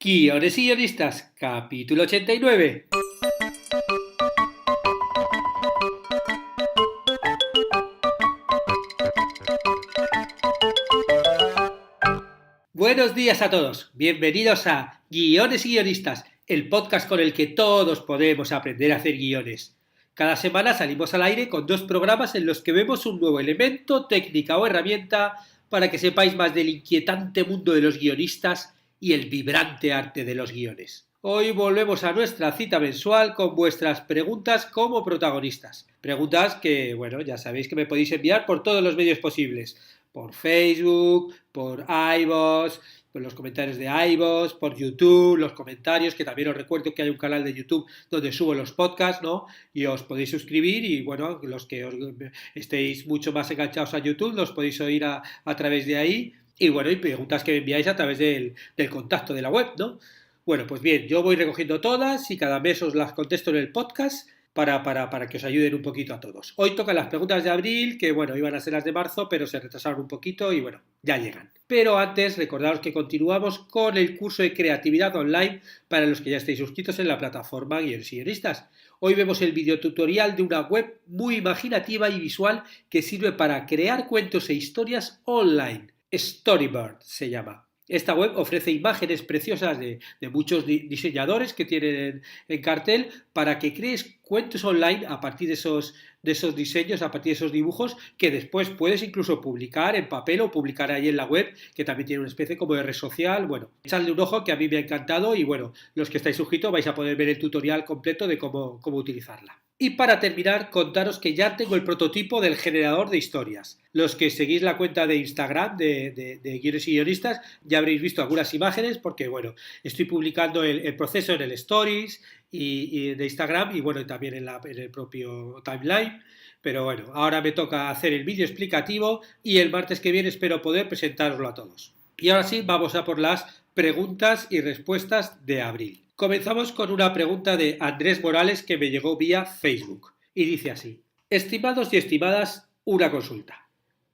Guiones y guionistas, capítulo 89. Buenos días a todos, bienvenidos a Guiones y guionistas, el podcast con el que todos podemos aprender a hacer guiones. Cada semana salimos al aire con 2 programas en los que vemos un nuevo elemento, técnica o herramienta para que sepáis más del inquietante mundo de los guionistas y el vibrante arte de los guiones. Hoy volvemos a nuestra cita mensual con vuestras preguntas como protagonistas. Preguntas que, ya sabéis que me podéis enviar por todos los medios posibles. Por Facebook, por iVoox, por los comentarios de iVoox, por YouTube, los comentarios, que también os recuerdo que hay un canal de YouTube donde subo los podcasts, ¿no? Y os podéis suscribir y, los que estéis mucho más enganchados a YouTube, los podéis oír a través de ahí. Y preguntas que me enviáis a través del contacto de la web, ¿no? Bueno, pues bien, yo voy recogiendo todas y cada mes os las contesto en el podcast para que os ayuden un poquito a todos. Hoy tocan las preguntas de abril, que iban a ser las de marzo, pero se retrasaron un poquito y ya llegan. Pero antes, recordaros que continuamos con el curso de creatividad online para los que ya estéis suscritos en la plataforma Guiones y Guionistas. Hoy vemos el videotutorial de una web muy imaginativa y visual que sirve para crear cuentos e historias online. Storybird se llama. Esta web ofrece imágenes preciosas de muchos diseñadores que tienen en cartel para que crees cuentos online a partir de esos diseños, a partir de esos dibujos que después puedes incluso publicar en papel o publicar ahí en la web, que también tiene una especie como de red social. Echadle un ojo que a mí me ha encantado y los que estáis suscritos vais a poder ver el tutorial completo de cómo utilizarla. Y para terminar, contaros que ya tengo el prototipo del generador de historias. Los que seguís la cuenta de Instagram de Guiones y Guionistas ya habréis visto algunas imágenes porque, estoy publicando el proceso en el Stories y de Instagram y también en el propio timeline. Pero ahora me toca hacer el vídeo explicativo y el martes que viene espero poder presentároslo a todos. Y ahora sí, vamos a por las preguntas y respuestas de abril. Comenzamos con una pregunta de Andrés Morales que me llegó vía Facebook y dice así: estimados y estimadas, una consulta.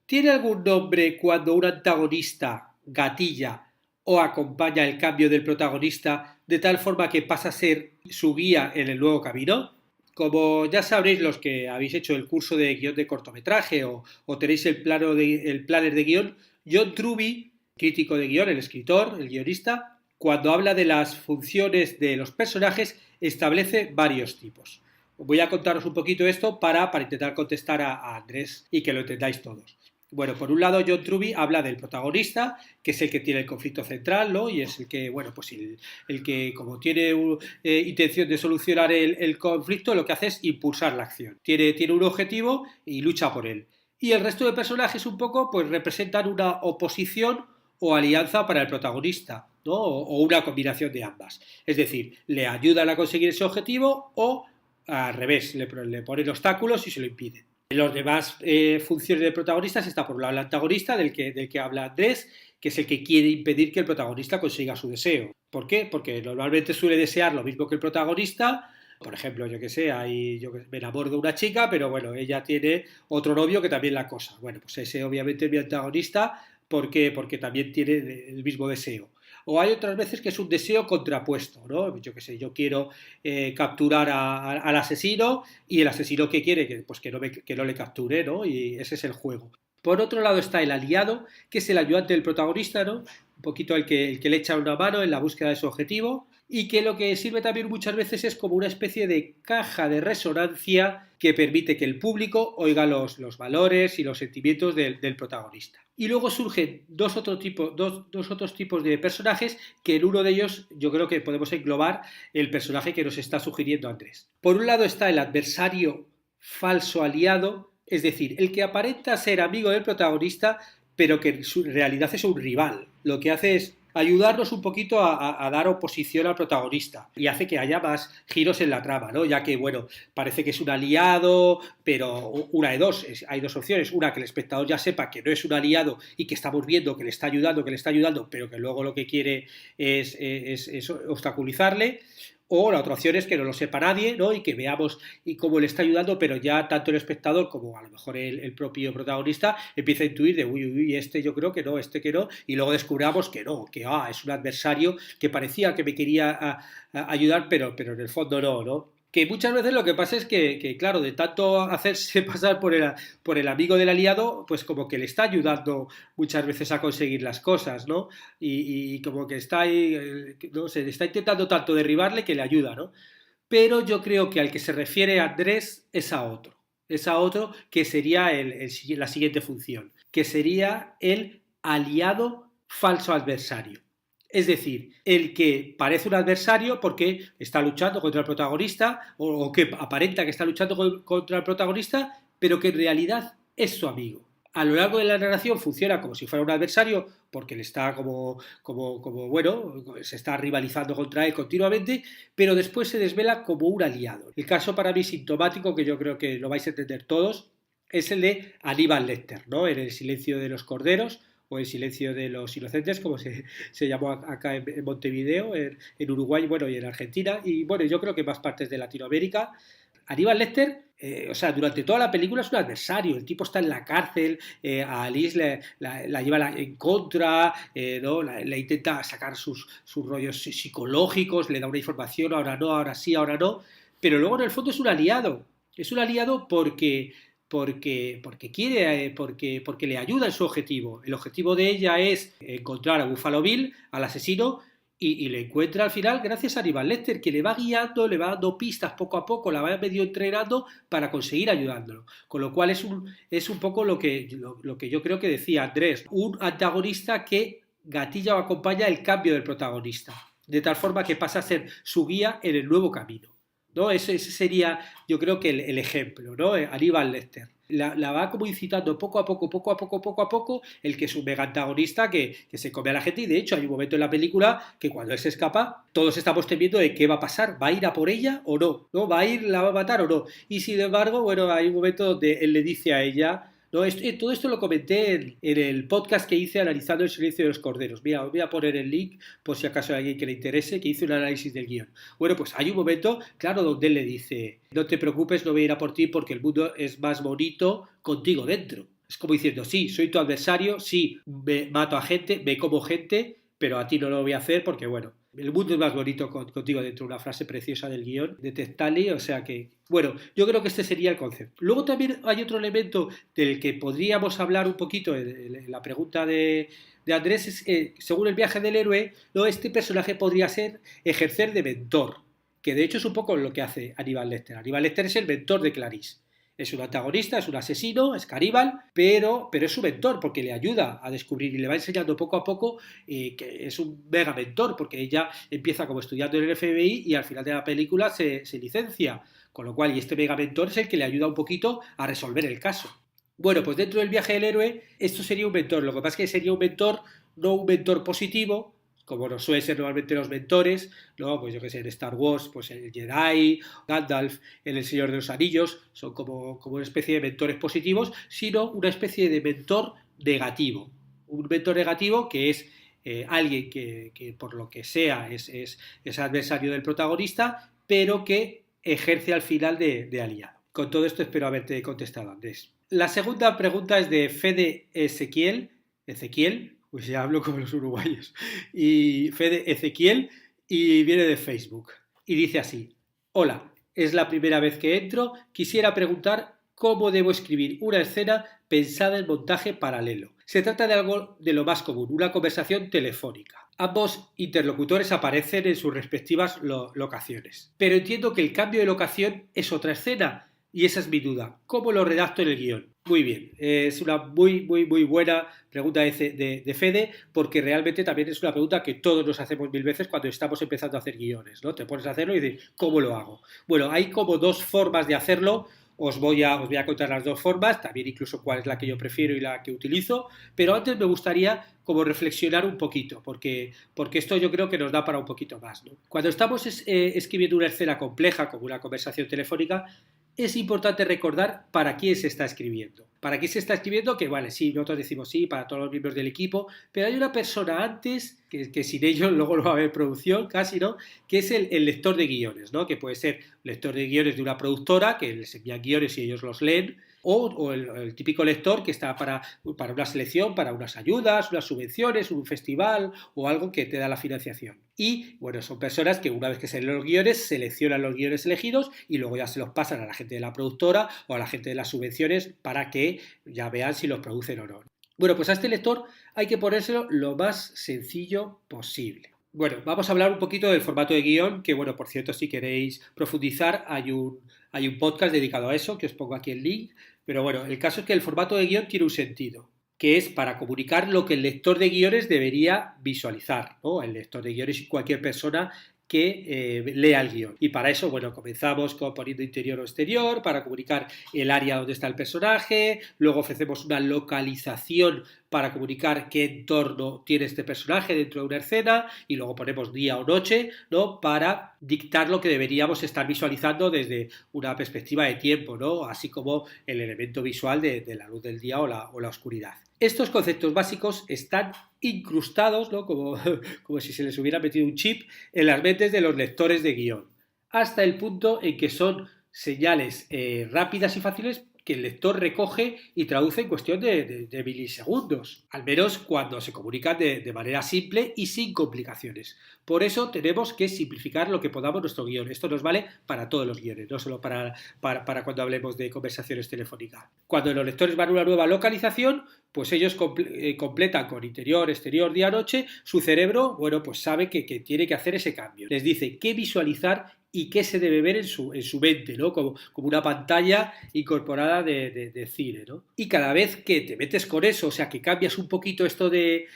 ¿Tiene algún nombre cuando un antagonista gatilla o acompaña el cambio del protagonista de tal forma que pasa a ser su guía en el nuevo camino? Como ya sabréis los que habéis hecho el curso de guión de cortometraje o tenéis el planner de guión, John Truby, crítico de guión, el escritor, el guionista, cuando habla de las funciones de los personajes, establece varios tipos. Voy a contaros un poquito esto para intentar contestar a Andrés y que lo entendáis todos. Por un lado, John Truby habla del protagonista, que es el que tiene el conflicto central, ¿no? Y es el que, el que como tiene intención de solucionar el conflicto, lo que hace es impulsar la acción. Tiene un objetivo y lucha por él. Y el resto de personajes un poco, representan una oposición o alianza para el protagonista, ¿no? O una combinación de ambas. Es decir, le ayudan a conseguir ese objetivo o al revés, le ponen obstáculos y se lo impiden. En los demás funciones del protagonista está por un lado el antagonista, del que habla Andrés, que es el que quiere impedir que el protagonista consiga su deseo. ¿Por qué? Porque normalmente suele desear lo mismo que el protagonista. Por ejemplo, me enamoro de una chica, pero ella tiene otro novio que también la acosa. Ese obviamente es mi antagonista. ¿Por qué? Porque también tiene el mismo deseo. O hay otras veces que es un deseo contrapuesto, ¿no? Yo quiero capturar al asesino y el asesino que quiere que no le capture, ¿no? Y ese es el juego. Por otro lado está el aliado, que es el ayudante del protagonista, ¿no? Un poquito el que le echa una mano en la búsqueda de su objetivo y que lo que sirve también muchas veces es como una especie de caja de resonancia que permite que el público oiga los valores y los sentimientos del protagonista. Y luego surgen dos otros tipos de personajes que en uno de ellos yo creo que podemos englobar el personaje que nos está sugiriendo Andrés. Por un lado está el adversario falso aliado, es decir, el que aparenta ser amigo del protagonista pero que en realidad es un rival. Lo que hace es ayudarnos un poquito a dar oposición al protagonista y hace que haya más giros en la trama, ¿no? Ya que, parece que es un aliado, pero una de dos, hay dos opciones. Una, que el espectador ya sepa que no es un aliado y que estamos viendo que le está ayudando, pero que luego lo que quiere es obstaculizarle. O la otra opción es que no lo sepa nadie, ¿no? Y que veamos y cómo le está ayudando, pero ya tanto el espectador como a lo mejor el propio protagonista empieza a intuir de uy, este yo creo que no, este que no, y luego descubramos que no, que es un adversario que parecía que me quería ayudar, pero en el fondo no, ¿no? Que muchas veces lo que pasa es que, claro, de tanto hacerse pasar por el amigo del aliado, pues como que le está ayudando muchas veces a conseguir las cosas, ¿no? Y como que está ahí, no sé, está intentando tanto derribarle que le ayuda, ¿no? Pero yo creo que al que se refiere Andrés es a otro que sería la siguiente función, que sería el aliado falso adversario. Es decir, el que parece un adversario porque está luchando contra el protagonista o que aparenta que está luchando contra el protagonista, pero que en realidad es su amigo. A lo largo de la narración funciona como si fuera un adversario porque le está bueno, se está rivalizando contra él continuamente, pero después se desvela como un aliado. El caso para mí sintomático, que yo creo que lo vais a entender todos, es el de Aníbal Lecter, ¿no? En El silencio de los corderos o El silencio de los inocentes, como se llamó acá en Montevideo, en Uruguay, bueno, y en Argentina, y bueno, yo creo que en más partes de Latinoamérica. Aníbal Lecter, o sea, durante toda la película es un adversario, el tipo está en la cárcel, a Alice la lleva en contra, ¿no? Le intenta sacar sus rollos psicológicos, le da una información, ahora no, ahora sí, ahora no, pero luego en el fondo es un aliado porque quiere, porque le ayuda en su objetivo. El objetivo de ella es encontrar a Buffalo Bill, al asesino, y le encuentra al final gracias a Aníbal Lecter, que le va guiando, le va dando pistas poco a poco, la va medio entrenando para conseguir ayudándolo. Con lo cual es un poco lo que yo creo que decía Andrés, un antagonista que gatilla o acompaña el cambio del protagonista, de tal forma que pasa a ser su guía en el nuevo camino, ¿no? Ese sería, yo creo que el ejemplo, ¿no? Aníbal Lecter. La va como incitando poco a poco, el que es un mega antagonista que se come a la gente, y de hecho hay un momento en la película que cuando él se escapa, todos estamos temiendo de qué va a pasar, va a ir a por ella o no, ¿no? Va a ir, la va a matar o no. Y sin embargo, bueno, hay un momento donde él le dice a ella, no, todo esto lo comenté en el podcast que hice analizando El silencio de los corderos. Mira, os voy a poner el link por si acaso hay alguien que le interese, que hice un análisis del guión. Bueno, pues hay un momento, claro, donde él le dice, no te preocupes, no voy a ir a por ti porque el mundo es más bonito contigo dentro. Es como diciendo, sí, soy tu adversario, sí, me mato a gente, me como gente, pero a ti no lo voy a hacer porque, bueno, el mundo es más bonito contigo dentro, una frase preciosa del guión de Testali, o sea que, bueno, yo creo que este sería el concepto. Luego también hay otro elemento del que podríamos hablar un poquito en la pregunta de Andrés, es que según el viaje del héroe, ¿no? Este personaje podría ejercer de mentor, que de hecho es un poco lo que hace Aníbal Lecter. Aníbal Lecter es el mentor de Clarice. Es un antagonista, es un asesino, es caníbal, pero es su mentor porque le ayuda a descubrir y le va enseñando poco a poco que es un mega mentor porque ella empieza como estudiando en el FBI y al final de la película se licencia. Con lo cual, y este mega mentor es el que le ayuda un poquito a resolver el caso. Bueno, pues dentro del viaje del héroe, esto sería un mentor. Lo que pasa es que sería un mentor, no un mentor positivo, como no suelen ser normalmente los mentores, ¿no? Pues yo que sé, en Star Wars, pues el Jedi, Gandalf, en El Señor de los Anillos, son como una especie de mentores positivos, sino una especie de mentor negativo. Un mentor negativo que es alguien que por lo que sea es adversario del protagonista, pero que ejerce al final de aliado. Con todo esto espero haberte contestado, Andrés. La segunda pregunta es de Fede Ezequiel, pues ya hablo como los uruguayos, y Fede Ezequiel, y viene de Facebook. Y dice así, hola, es la primera vez que entro, quisiera preguntar cómo debo escribir una escena pensada en montaje paralelo. Se trata de algo de lo más común, una conversación telefónica. Ambos interlocutores aparecen en sus respectivas locaciones. Pero entiendo que el cambio de locación es otra escena, y esa es mi duda. ¿Cómo lo redacto en el guión? Muy bien, es una muy buena pregunta de Fede, porque realmente también es una pregunta que todos nos hacemos mil veces cuando estamos empezando a hacer guiones, ¿no? Te pones a hacerlo y dices, ¿cómo lo hago? Bueno, hay como dos formas de hacerlo. Os voy a contar las dos formas, también incluso cuál es la que yo prefiero y la que utilizo, pero antes me gustaría como reflexionar un poquito, porque esto yo creo que nos da para un poquito más, ¿no? Cuando estamos escribiendo una escena compleja, como una conversación telefónica, es importante recordar para quién se está escribiendo. ¿Para quién se está escribiendo? Que vale, sí, nosotros decimos sí, para todos los miembros del equipo, pero hay una persona antes, que sin ellos luego no va a haber producción, casi, ¿no? Que es el lector de guiones, ¿no? Que puede ser lector de guiones de una productora, que les envía guiones y ellos los leen, o el típico lector que está para una selección, para unas ayudas, unas subvenciones, un festival o algo que te da la financiación. Y, bueno, son personas que una vez que se leen los guiones, seleccionan los guiones elegidos y luego ya se los pasan a la gente de la productora o a la gente de las subvenciones para que ya vean si los producen o no. Bueno, pues a este lector hay que ponérselo lo más sencillo posible. Bueno, vamos a hablar un poquito del formato de guión, que bueno, por cierto, si queréis profundizar, hay un podcast dedicado a eso, que os pongo aquí el link, pero bueno, el caso es que el formato de guión tiene un sentido, que es para comunicar lo que el lector de guiones debería visualizar, ¿no? El lector de guiones y cualquier persona que lea el guión. Y para eso, bueno, comenzamos poniendo interior o exterior, para comunicar el área donde está el personaje, luego ofrecemos una localización para comunicar qué entorno tiene este personaje dentro de una escena y luego ponemos día o noche, ¿no? Para dictar lo que deberíamos estar visualizando desde una perspectiva de tiempo, ¿no? Así como el elemento visual de la luz del día o la oscuridad. Estos conceptos básicos están incrustados, ¿no? como si se les hubiera metido un chip en las mentes de los lectores de guión, hasta el punto en que son señales rápidas y fáciles que el lector recoge y traduce en cuestión de milisegundos, al menos cuando se comunican de manera simple y sin complicaciones. Por eso tenemos que simplificar lo que podamos nuestro guión. Esto nos vale para todos los guiones, no solo para cuando hablemos de conversaciones telefónicas. Cuando los lectores van a una nueva localización, pues ellos completan con interior, exterior, día, noche, su cerebro, bueno, pues sabe que tiene que hacer ese cambio. Les dice qué visualizar y qué se debe ver en su mente, ¿no? Como una pantalla incorporada de cine, ¿no? Y cada vez que te metes con eso, o sea, que cambias un poquito esto de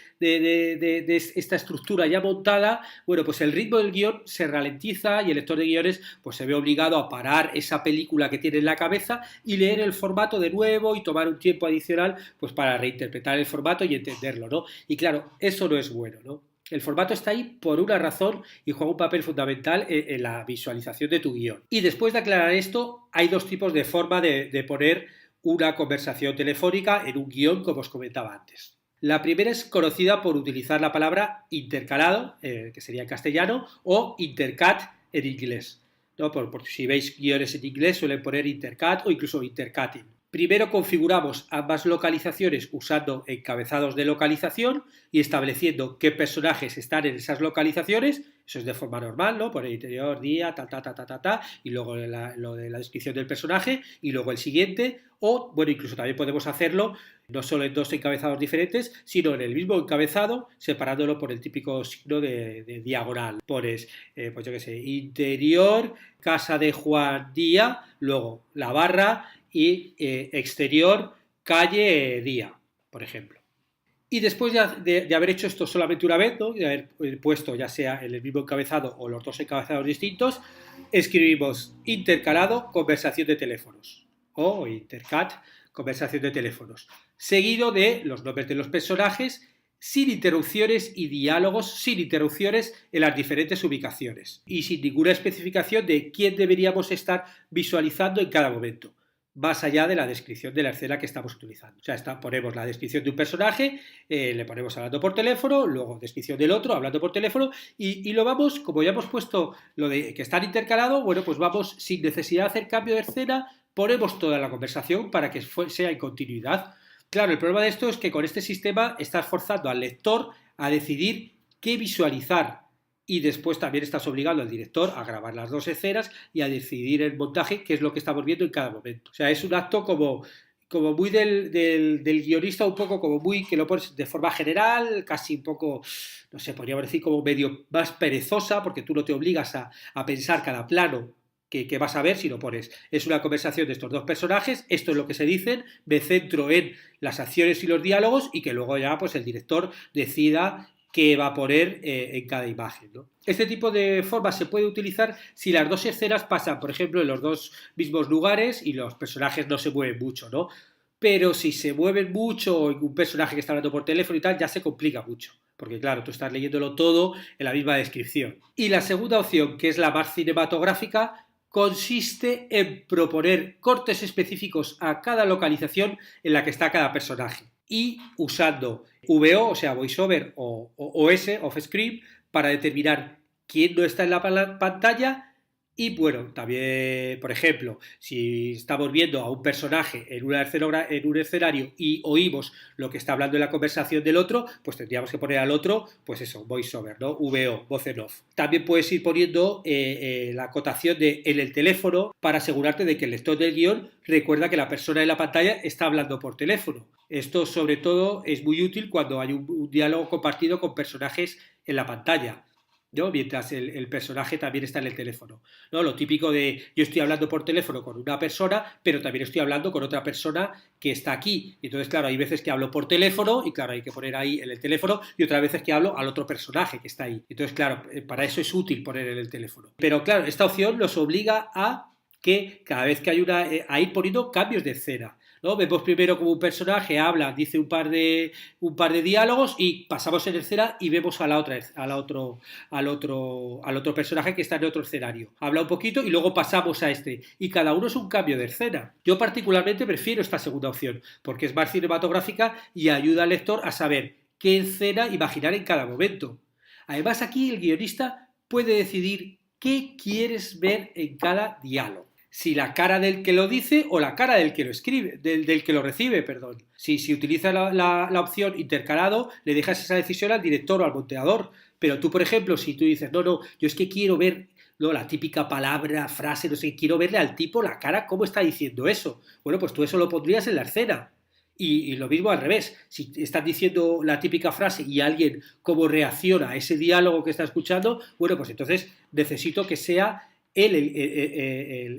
esta estructura ya montada, bueno, pues el ritmo del guión se ralentiza y el lector de guiones pues se ve obligado a parar esa película que tiene en la cabeza y leer el formato de nuevo y tomar un tiempo adicional pues para reinterpretar el formato y entenderlo, ¿no? Y claro, eso no es bueno, ¿no? El formato está ahí por una razón y juega un papel fundamental en la visualización de tu guión. Y después de aclarar esto, hay dos tipos de forma de poner una conversación telefónica en un guión, como os comentaba antes. La primera es conocida por utilizar la palabra intercalado, que sería en castellano, o intercat en inglés, ¿no? Por si veis guiones en inglés suelen poner intercat o incluso intercutting. Primero configuramos ambas localizaciones usando encabezados de localización y estableciendo qué personajes están en esas localizaciones. Eso es de forma normal, ¿no? Por el interior, día, y luego lo de la descripción del personaje y luego el siguiente. O, bueno, incluso también podemos hacerlo no solo en dos encabezados diferentes, sino en el mismo encabezado, separándolo por el típico signo de diagonal. Pones, pues yo qué sé, interior, casa de Juan, día, luego la barra y exterior, calle, día, por ejemplo. Y después de haber hecho esto solamente una vez, ¿no? De haber puesto ya sea en el mismo encabezado o los dos encabezados distintos, escribimos intercalado conversación de teléfonos o intercat conversación de teléfonos, seguido de los nombres de los personajes sin interrupciones y diálogos sin interrupciones en las diferentes ubicaciones y sin ninguna especificación de quién deberíamos estar visualizando en cada momento, más allá de la descripción de la escena que estamos utilizando. O sea, ponemos la descripción de un personaje, le ponemos hablando por teléfono, luego descripción del otro hablando por teléfono y lo vamos, como ya hemos puesto lo de que están intercalados, bueno, pues vamos sin necesidad de hacer cambio de escena, ponemos toda la conversación para que sea en continuidad. Claro, el problema de esto es que con este sistema estás forzando al lector a decidir qué visualizar y después también estás obligando al director a grabar las dos escenas y a decidir el montaje, qué es lo que estamos viendo en cada momento. O sea, es un acto como muy del guionista, un poco como muy, que lo pones de forma general, casi un poco, no sé, podríamos decir como medio más perezosa, porque tú no te obligas a pensar cada plano que vas a ver si lo pones. Es una conversación de estos dos personajes, esto es lo que se dicen, me centro en las acciones y los diálogos y que luego ya pues el director decida qué va a poner en cada imagen, ¿no? Este tipo de forma se puede utilizar si las dos escenas pasan, por ejemplo, en los dos mismos lugares y los personajes no se mueven mucho, ¿no? Pero si se mueven mucho o un personaje que está hablando por teléfono y tal, ya se complica mucho. Porque claro, tú estás leyéndolo todo en la misma descripción. Y la segunda opción, que es la más cinematográfica, consiste en proponer cortes específicos a cada localización en la que está cada personaje y usando VO, o sea, VoiceOver o OS, Off Script, para determinar quién no está en la pantalla. Y bueno, también, por ejemplo, si estamos viendo a un personaje en un escenario y oímos lo que está hablando en la conversación del otro, pues tendríamos que poner al otro, pues eso, voiceover, ¿no? VO, voz en off. También puedes ir poniendo la acotación en el teléfono para asegurarte de que el lector del guión recuerda que la persona en la pantalla está hablando por teléfono. Esto, sobre todo, es muy útil cuando hay un diálogo compartido con personajes en la pantalla, ¿no? Mientras el personaje también está en el teléfono, ¿no? Lo típico de yo estoy hablando por teléfono con una persona, pero también estoy hablando con otra persona que está aquí. Entonces, claro, hay veces que hablo por teléfono y, claro, hay que poner ahí en el teléfono y otras veces que hablo al otro personaje que está ahí. Entonces, claro, para eso es útil poner en el teléfono. Pero, claro, esta opción nos obliga a que cada vez que hay a ir poniendo cambios de escena, ¿no? Vemos primero como un personaje habla, dice un par de diálogos y pasamos en escena y vemos al otro personaje que está en otro escenario. Habla un poquito y luego pasamos a este. Y cada uno es un cambio de escena. Yo particularmente prefiero esta segunda opción porque es más cinematográfica y ayuda al lector a saber qué escena imaginar en cada momento. Además, aquí el guionista puede decidir qué quieres ver en cada diálogo. Si la cara del que lo dice o la cara del que lo escribe, del que lo recibe, perdón. Si utiliza la opción intercalado, le dejas esa decisión al director o al monteador. Pero tú, por ejemplo, si tú dices, no, yo es que quiero ver la típica palabra, frase, no sé, quiero verle al tipo la cara, cómo está diciendo eso. Bueno, pues tú eso lo pondrías en la escena. Y lo mismo al revés, si estás diciendo la típica frase y alguien cómo reacciona a ese diálogo que está escuchando, bueno, pues entonces necesito que sea él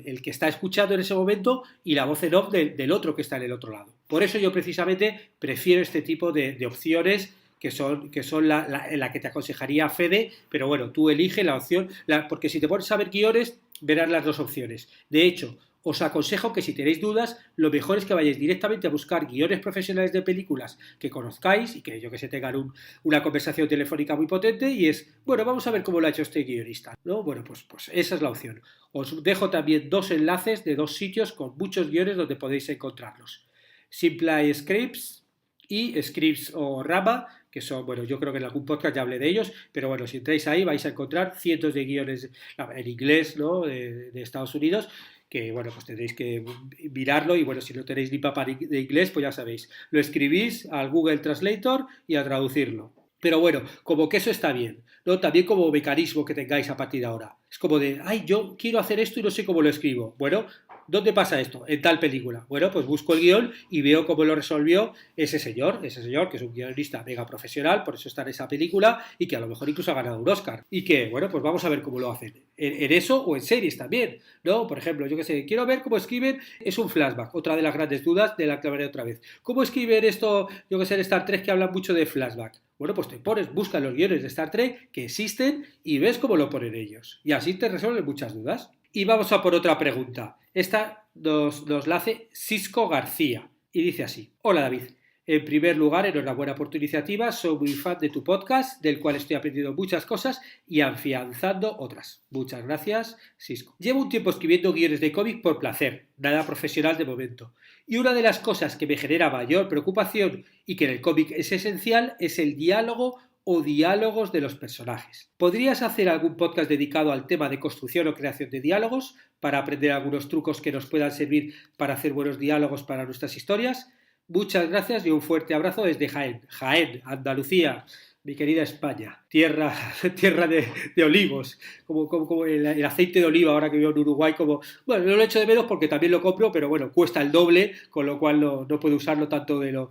el que está escuchando en ese momento y la voz en off del otro que está en el otro lado. Por eso yo precisamente prefiero este tipo de opciones que son la que te aconsejaría Fede, pero bueno, tú elige la opción, porque si te pones a ver guiones, verás las dos opciones. De hecho, os aconsejo que si tenéis dudas, lo mejor es que vayáis directamente a buscar guiones profesionales de películas que conozcáis y que yo que sé tengan una conversación telefónica muy potente y es, bueno, vamos a ver cómo lo ha hecho este guionista, ¿no? Bueno, pues esa es la opción. Os dejo también dos enlaces de dos sitios con muchos guiones donde podéis encontrarlos. Simplai Scripts y Scripts o Rama, que son, bueno, yo creo que en algún podcast ya hablé de ellos, pero bueno, si entráis ahí vais a encontrar cientos de guiones en inglés, ¿no? de Estados Unidos, que bueno, pues tendréis que mirarlo y bueno, si no tenéis ni papá de inglés, pues ya sabéis, lo escribís al Google Translator y a traducirlo. Pero bueno, como que eso está bien, ¿no? También como mecanismo que tengáis a partir de ahora. Es como de, ay, yo quiero hacer esto y no sé cómo lo escribo. Bueno, ¿dónde pasa esto? En tal película. Bueno, pues busco el guión y veo cómo lo resolvió ese señor, que es un guionista mega profesional, por eso está en esa película y que a lo mejor incluso ha ganado un Oscar. Y que, bueno, pues vamos a ver cómo lo hacen. En eso o en series también, ¿no? Por ejemplo, yo que sé, quiero ver cómo escriben, es un flashback, otra de las grandes dudas de la clavaré otra vez. ¿Cómo escriben esto, yo que sé, en Star Trek que hablan mucho de flashback? Bueno, pues te pones, busca los guiones de Star Trek que existen y ves cómo lo ponen ellos. Y así te resuelven muchas dudas. Y vamos a por otra pregunta. Esta nos la hace Cisco García. Y dice así. Hola David. En primer lugar, enhorabuena por tu iniciativa. Soy muy fan de tu podcast, del cual estoy aprendiendo muchas cosas y afianzando otras. Muchas gracias, Cisco. Llevo un tiempo escribiendo guiones de cómic por placer, nada profesional de momento. Y una de las cosas que me genera mayor preocupación y que en el cómic es esencial es el diálogo o diálogos de los personajes. ¿Podrías hacer algún podcast dedicado al tema de construcción o creación de diálogos para aprender algunos trucos que nos puedan servir para hacer buenos diálogos para nuestras historias? Muchas gracias y un fuerte abrazo desde Jaén, Andalucía, mi querida España, tierra de olivos, como el aceite de oliva ahora que vivo en Uruguay, bueno, no lo echo de menos porque también lo compro, pero bueno, cuesta el doble, con lo cual no puedo usarlo tanto de lo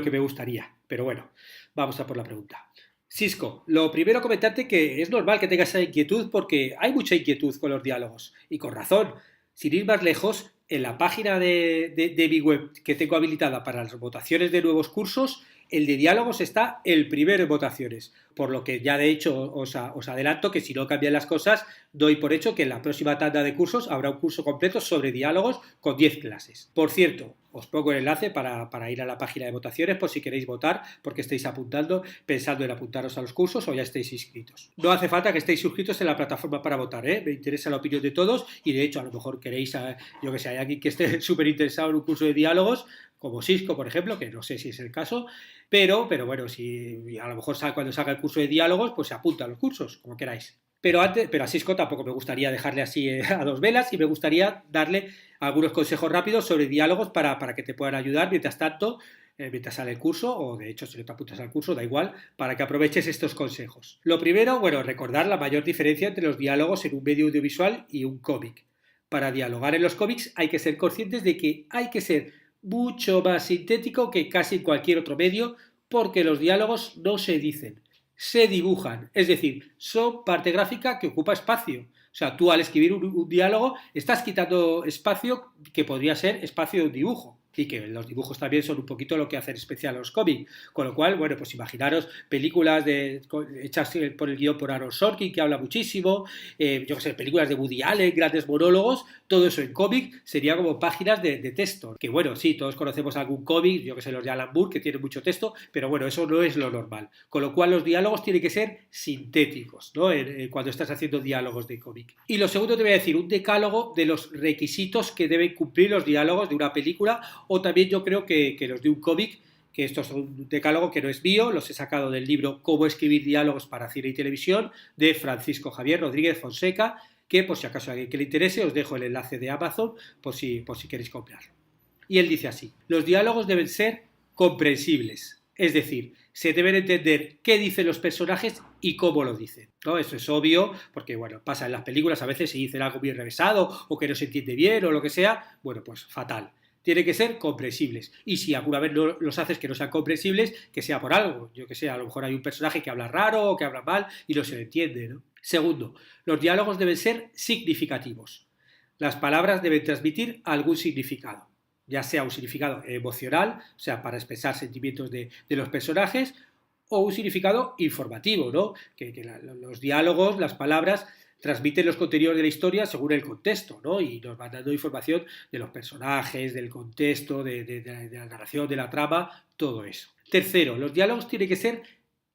que me gustaría. Pero bueno, vamos a por la pregunta. Cisco, lo primero comentarte que es normal que tengas esa inquietud porque hay mucha inquietud con los diálogos y con razón. Sin ir más lejos, en la página de mi web que tengo habilitada para las votaciones de nuevos cursos, el de diálogos está el primero en votaciones, por lo que ya de hecho os adelanto que si no cambian las cosas, doy por hecho que en la próxima tanda de cursos habrá un curso completo sobre diálogos con 10 clases. Por cierto, Os pongo el enlace para ir a la página de votaciones por si queréis votar, porque estáis apuntando, pensando en apuntaros a los cursos o ya estáis inscritos. No hace falta que estéis suscritos en la plataforma para votar, ¿eh? Me interesa la opinión de todos y de hecho a lo mejor queréis, yo que sé, hay alguien que esté súper interesado en un curso de diálogos, como Cisco, por ejemplo, que no sé si es el caso, pero bueno, si a lo mejor cuando salga el curso de diálogos, pues se apunta a los cursos, como queráis. Pero a Cisco tampoco me gustaría dejarle así a dos velas y me gustaría darle algunos consejos rápidos sobre diálogos para que te puedan ayudar mientras tanto, mientras sale el curso, o de hecho si no te apuntas al curso, da igual, para que aproveches estos consejos. Lo primero, bueno, recordar la mayor diferencia entre los diálogos en un medio audiovisual y un cómic. Para dialogar en los cómics hay que ser conscientes de que hay que ser mucho más sintético que casi cualquier otro medio porque los diálogos no se dicen, se dibujan, es decir, son parte gráfica que ocupa espacio. O sea, tú al escribir un diálogo estás quitando espacio que podría ser espacio de un dibujo. Y que los dibujos también son un poquito lo que hacen especial a los cómics. Con lo cual, bueno, pues imaginaros películas hechas por el guión por Aaron Sorkin, que habla muchísimo, yo qué sé, películas de Woody Allen, grandes monólogos, todo eso en cómic sería como páginas de texto. Que bueno, sí, todos conocemos algún cómic, yo que sé, los de Alan Moore, que tienen mucho texto, pero bueno, eso no es lo normal. Con lo cual los diálogos tienen que ser sintéticos, ¿no? Cuando estás haciendo diálogos de cómic. Y lo segundo te voy a decir, un decálogo de los requisitos que deben cumplir los diálogos de una película, o también yo creo que los de un cómic, que esto es un decálogo que no es mío, los he sacado del libro Cómo escribir diálogos para cine y televisión de Francisco Javier Rodríguez Fonseca, que por si acaso a alguien que le interese os dejo el enlace de Amazon por si queréis comprarlo. Y él dice así, los diálogos deben ser comprensibles, es decir, se deben entender qué dicen los personajes y cómo lo dicen, ¿no? Eso es obvio, porque bueno, pasa en las películas, a veces se dicen algo bien revesado o que no se entiende bien o lo que sea, bueno, pues fatal. Tienen que ser comprensibles. Y si alguna vez no los haces que no sean comprensibles, que sea por algo. Yo que sé, a lo mejor hay un personaje que habla raro o que habla mal y no se le entiende, ¿no? Segundo, los diálogos deben ser significativos. Las palabras deben transmitir algún significado, ya sea un significado emocional, o sea, para expresar sentimientos de los personajes, o un significado informativo, ¿no? Los diálogos, las palabras transmiten los contenidos de la historia según el contexto, ¿no? Y nos van dando información de los personajes, del contexto, de la narración, de la trama, todo eso. Tercero, los diálogos tienen que ser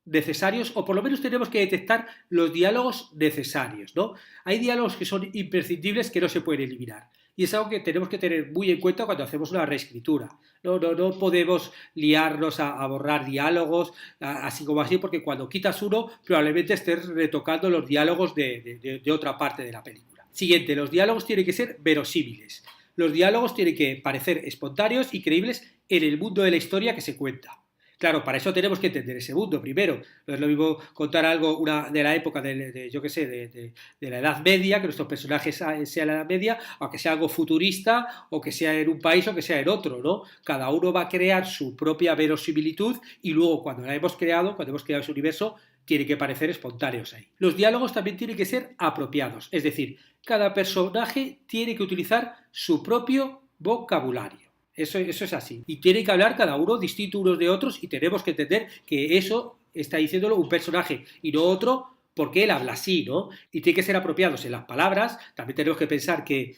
necesarios, o por lo menos tenemos que detectar los diálogos necesarios, ¿no? Hay diálogos que son imprescindibles que no se pueden eliminar. Y es algo que tenemos que tener muy en cuenta cuando hacemos una reescritura. No podemos liarnos a borrar diálogos, así como así, porque cuando quitas uno, probablemente estés retocando los diálogos de otra parte de la película. Siguiente, los diálogos tienen que ser verosímiles. Los diálogos tienen que parecer espontáneos y creíbles en el mundo de la historia que se cuenta. Claro, para eso tenemos que entender ese mundo primero. No es lo mismo contar algo de la época yo qué sé, de la Edad Media, que nuestros personajes sean la Edad Media, o que sea algo futurista, o que sea en un país o que sea en otro, ¿no? Cada uno va a crear su propia verosimilitud y luego cuando hemos creado ese universo, tiene que parecer espontáneos ahí. Los diálogos también tienen que ser apropiados, es decir, cada personaje tiene que utilizar su propio vocabulario. Eso es así. Y tiene que hablar cada uno distinto unos de otros y tenemos que entender que eso está diciéndolo un personaje y no otro porque él habla así, ¿no? Y tiene que ser apropiados en las palabras. También tenemos que pensar que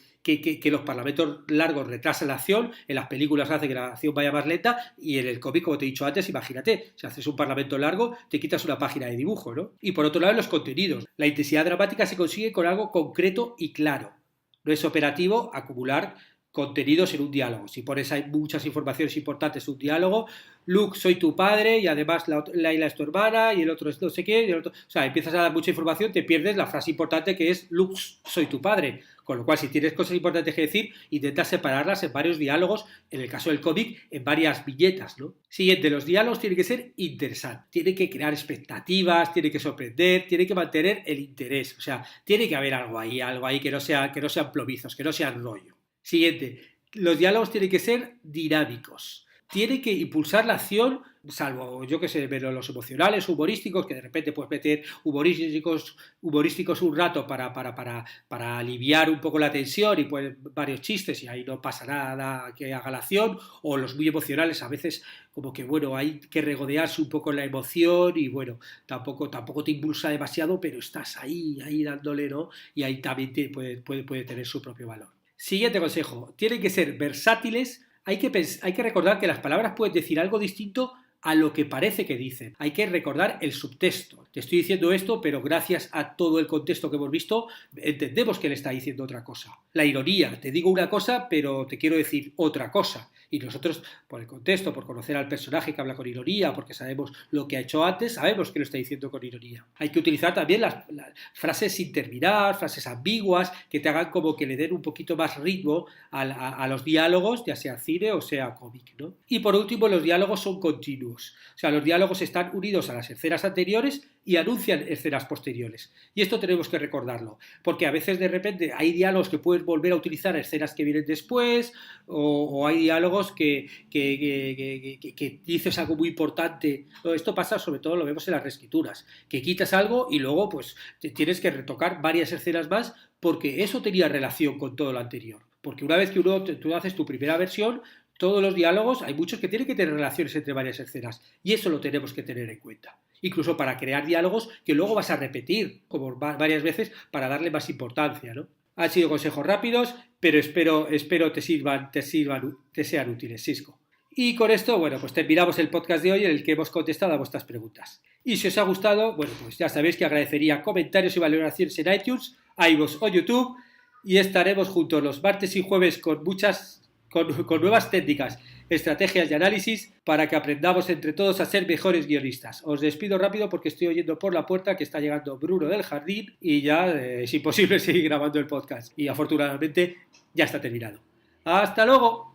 los parlamentos largos retrasan la acción, en las películas hace que la acción vaya más lenta y en el cómic, como te he dicho antes, imagínate, si haces un parlamento largo, te quitas una página de dibujo, ¿no? Y por otro lado, en los contenidos. La intensidad dramática se consigue con algo concreto y claro. No es operativo acumular contenidos en un diálogo. Si pones hay muchas informaciones importantes en un diálogo, Luke, soy tu padre y además Laila es tu hermana y el otro es no sé qué, y el otro, o sea, empiezas a dar mucha información, te pierdes la frase importante que es Luke, soy tu padre. Con lo cual, si tienes cosas importantes que decir, intentas separarlas en varios diálogos, en el caso del cómic, en varias viñetas, ¿no? Siguiente, los diálogos tienen que ser interesantes, tienen que crear expectativas, tienen que sorprender, tienen que mantener el interés, o sea, tiene que haber algo ahí que no sean plomizos, que no sean rollo. Siguiente, los diálogos tienen que ser dinámicos. Tiene que impulsar la acción, salvo, yo que sé, pero los emocionales, humorísticos, que de repente puedes meter humorísticos un rato para aliviar un poco la tensión y pues varios chistes y ahí no pasa nada que haga la acción, o los muy emocionales a veces como que bueno, hay que regodearse un poco en la emoción y bueno, tampoco te impulsa demasiado, pero estás ahí dándole, ¿no? Y ahí también puede tener su propio valor. Siguiente consejo, tienen que ser versátiles, hay que recordar que las palabras pueden decir algo distinto a lo que parece que dicen. Hay que recordar el subtexto. Te estoy diciendo esto, pero gracias a todo el contexto que hemos visto, entendemos que le está diciendo otra cosa. La ironía, te digo una cosa, pero te quiero decir otra cosa. Y nosotros, por el contexto, por conocer al personaje que habla con ironía, porque sabemos lo que ha hecho antes, sabemos que lo está diciendo con ironía. Hay que utilizar también las frases sin terminar, frases ambiguas, que te hagan como que le den un poquito más ritmo a los diálogos, ya sea cine o sea cómic, ¿no? Y por último, los diálogos son continuos. O sea, los diálogos están unidos a las escenas anteriores y anuncian escenas posteriores. Y esto tenemos que recordarlo, porque a veces de repente hay diálogos que puedes volver a utilizar escenas que vienen después, o hay diálogos que dices algo muy importante. Esto pasa, sobre todo lo vemos en las reescrituras, que quitas algo y luego pues tienes que retocar varias escenas más porque eso tenía relación con todo lo anterior. Porque una vez que tú haces tu primera versión, todos los diálogos, hay muchos que tienen que tener relaciones entre varias escenas y eso lo tenemos que tener en cuenta. Incluso para crear diálogos que luego vas a repetir como varias veces para darle más importancia, ¿no? Han sido consejos rápidos, pero espero te sean útiles, Cisco. Y con esto, bueno, pues terminamos el podcast de hoy en el que hemos contestado a vuestras preguntas. Y si os ha gustado, bueno, pues ya sabéis que agradecería comentarios y valoraciones en iTunes, iVoox o YouTube y estaremos juntos los martes y jueves con nuevas técnicas, estrategias y análisis para que aprendamos entre todos a ser mejores guionistas. Os despido rápido porque estoy oyendo por la puerta que está llegando Bruno del Jardín y ya es imposible seguir grabando el podcast. Y afortunadamente ya está terminado. ¡Hasta luego!